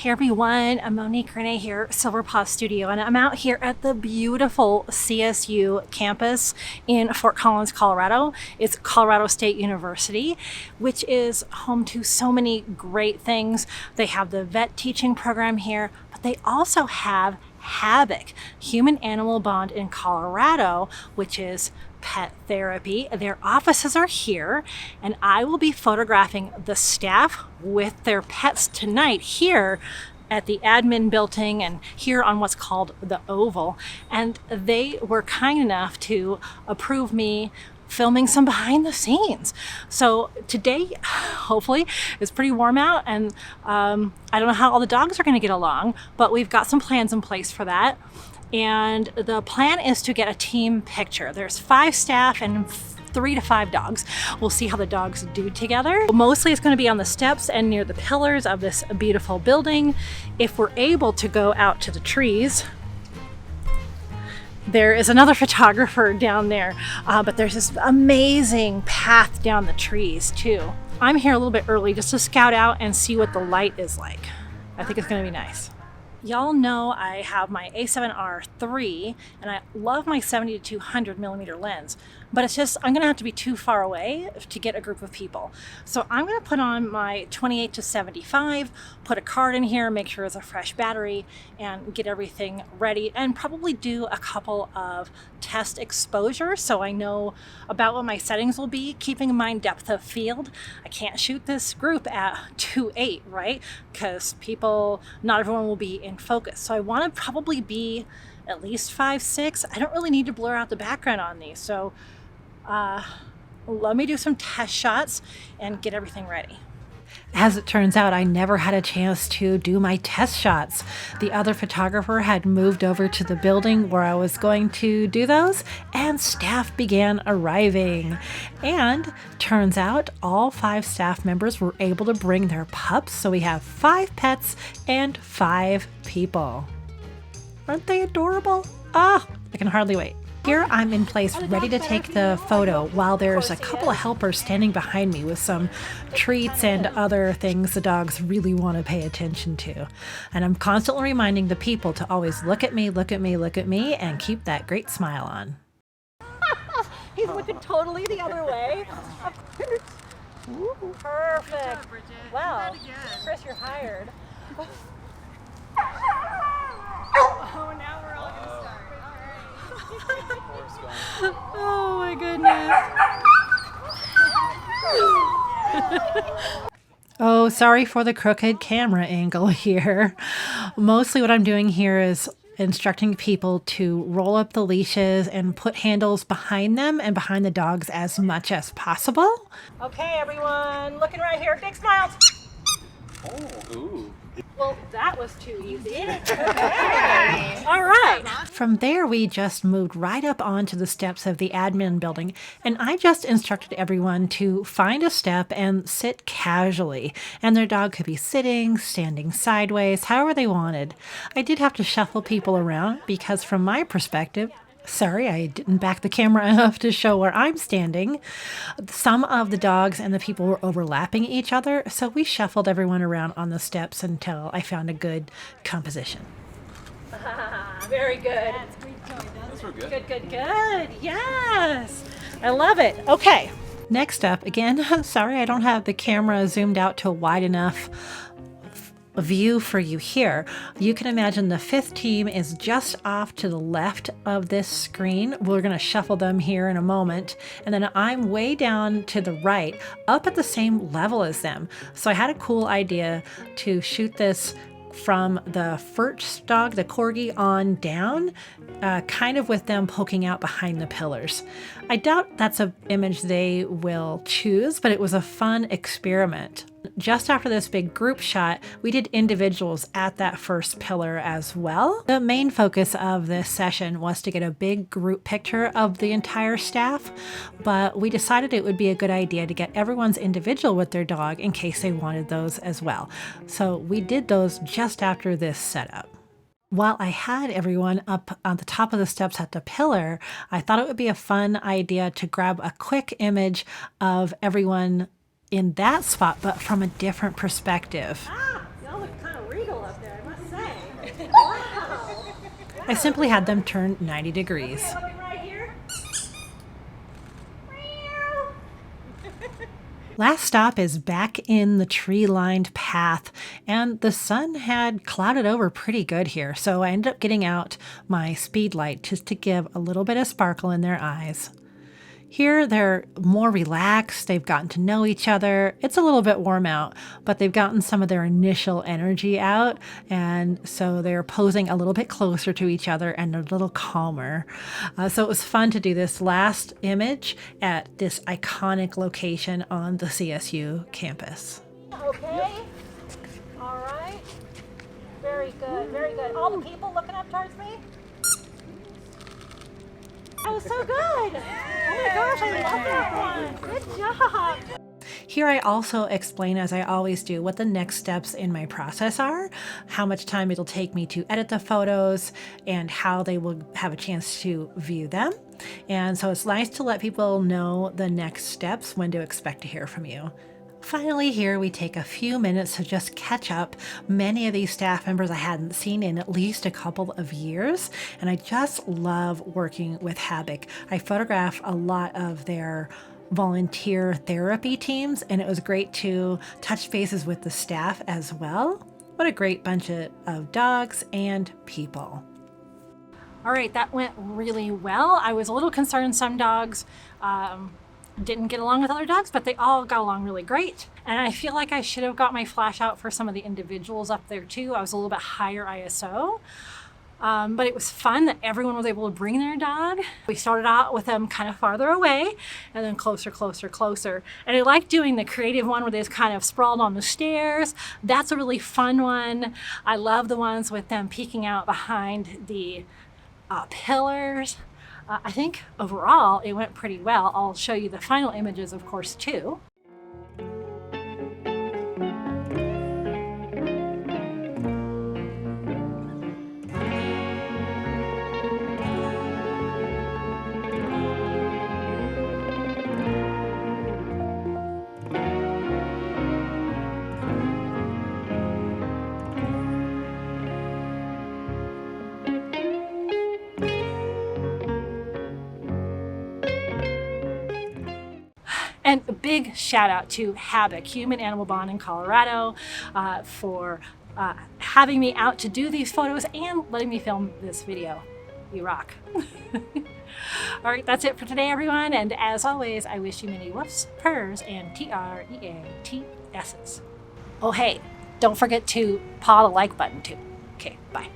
Hey everyone, I'm Monique Renee here, Silver Paw Studio, and I'm out here at the beautiful CSU campus in Fort Collins, Colorado. It's Colorado State University, which is home to so many great things. They have the vet teaching program here, but they also have HABIC, Human Animal Bond in Colorado, which is pet therapy. Their offices are here, and I will be photographing the staff with their pets tonight here at the admin building and here on what's called the Oval. And they were kind enough to approve me filming some behind the scenes. So today, hopefully, it's pretty warm out, and I don't know how all the dogs are going to get along, but we've got some plans in place for that. And the plan is to get a team picture. There's 5 staff and 3 to 5 dogs. We'll see how the dogs do together. Mostly it's going to be on the steps and near the pillars of this beautiful building. If we're able to go out to the trees, there is another photographer down there, but there's this amazing path down the trees too. I'm here a little bit early just to scout out and see what the light is like. I think it's going to be nice. Y'all know I have my A7R III, and I love my 70 to 200 millimeter lens, but it's just, I'm gonna have to be too far away to get a group of people. So I'm gonna put on my 28 to 75, put a card in here, make sure it's a fresh battery, and get everything ready, and probably do a couple of test exposures so I know about what my settings will be, keeping in mind depth of field. I can't shoot this group at 2.8, right? Because not everyone will be in focus. So I want to probably be at least 5.6. I don't really need to blur out the background on these. So let me do some test shots and get everything ready. As it turns out, I never had a chance to do my test shots. The other photographer had moved over to the building where I was going to do those, and staff began arriving. And turns out all 5 staff members were able to bring their pups, so we have 5 pets and 5 people. Aren't they adorable? Ah, I can hardly wait. Here I'm in place ready to take the photo while there's a couple of helpers standing behind me with some treats and other things the dogs really want to pay attention to. And I'm constantly reminding the people to always look at me, look at me, look at me, and keep that great smile on. He's looking totally the other way. Ooh, perfect. Wow, Chris, you're hired. Oh, now we're all going to start. Oh my goodness. Oh, sorry for the crooked camera angle here. Mostly what I'm doing here is instructing people to roll up the leashes and put handles behind them and behind the dogs as much as possible. Okay, everyone, looking right here. Big smiles. Oh, ooh. Well, that was too easy. Okay. All right. From there, we just moved right up onto the steps of the admin building, and I just instructed everyone to find a step and sit casually. And their dog could be sitting, standing sideways, however they wanted. I did have to shuffle people around because from my perspective, sorry, I didn't back the camera enough to show where I'm standing. Some of the dogs and the people were overlapping each other, so we shuffled everyone around on the steps until I found a good composition. Very good. Those were good. Good, good, good. Yes. I love it. Okay. Next up, again, sorry I don't have the camera zoomed out to a wide enough view for you here. You can imagine the 5th team is just off to the left of this screen. We're going to shuffle them here in a moment. And then I'm way down to the right, up at the same level as them. So I had a cool idea to shoot this from the first dog, the corgi, on down, kind of with them poking out behind the pillars. I doubt that's an image they will choose, but it was a fun experiment. Just after this big group shot, we did individuals at that first pillar as well. The main focus of this session was to get a big group picture of the entire staff, but we decided it would be a good idea to get everyone's individual with their dog in case they wanted those as well. So we did those just after this setup. While I had everyone up on the top of the steps at the pillar, I thought it would be a fun idea to grab a quick image of everyone in that spot, but from a different perspective. Ah, y'all look kind of regal up there, I must say. Wow. I simply had them turn 90 degrees. Okay, looking right here. Last stop is back in the tree-lined path, and the sun had clouded over pretty good here, so I ended up getting out my speed light just to give a little bit of sparkle in their eyes. Here they're more relaxed, they've gotten to know each other. It's a little bit warm out, but they've gotten some of their initial energy out, and so they're posing a little bit closer to each other and a little calmer. So it was fun to do this last image at this iconic location on the CSU campus. Okay, all right, very good, very good. All the people looking up towards me? That was so good. Oh my gosh, I love that one. Good job. Here I also explain, as I always do, what the next steps in my process are, how much time it'll take me to edit the photos, and how they will have a chance to view them. And so it's nice to let people know the next steps, when to expect to hear from you. Finally, here we take a few minutes to just catch up. Many of these staff members I hadn't seen in at least a couple of years, and I just love working with HABIC. I photograph a lot of their volunteer therapy teams, and it was great to touch bases with the staff as well. What a great bunch of dogs and people. All right, that went really well. I was a little concerned some dogs didn't get along with other dogs, but they all got along really great. And I feel like I should have got my flash out for some of the individuals up there too. I was a little bit higher ISO, but it was fun that everyone was able to bring their dog. We started out with them kind of farther away and then closer, closer, closer. And I like doing the creative one where they just kind of sprawled on the stairs. That's a really fun one. I love the ones with them peeking out behind the pillars. I think overall it went pretty well. I'll show you the final images, of course, too. And a big shout out to HABIC, Human Animal Bond in Colorado, for having me out to do these photos and letting me film this video. You rock. All right, that's it for today, everyone. And as always, I wish you many woofs, purrs, and TREATSs. Oh, hey, don't forget to paw the like button too. Okay, bye.